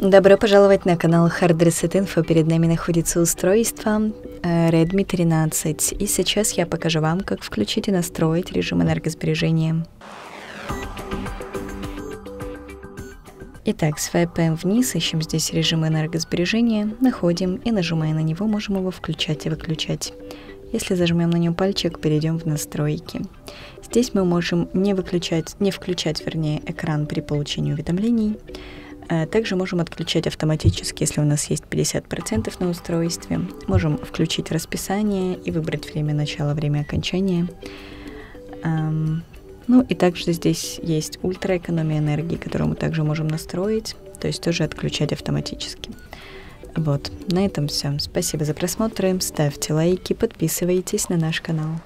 Добро пожаловать на канал Info. Перед нами находится устройство REDMI 13. И сейчас я покажу вам, как включить и настроить режим энергосбережения. Итак, свайпаем вниз, ищем здесь режим энергосбережения, находим и нажимая на него, можем его включать и выключать. Если зажмем на нем пальчик, перейдем в настройки. Здесь мы можем не включать экран при получении уведомлений. Также можем отключать автоматически, если у нас есть 50% на устройстве. Можем включить расписание и выбрать время начала, время окончания. Ну и также здесь есть экономия энергии, которую мы также можем настроить, то есть тоже отключать автоматически. Вот, на этом все. Спасибо за просмотр, ставьте лайки, подписывайтесь на наш канал.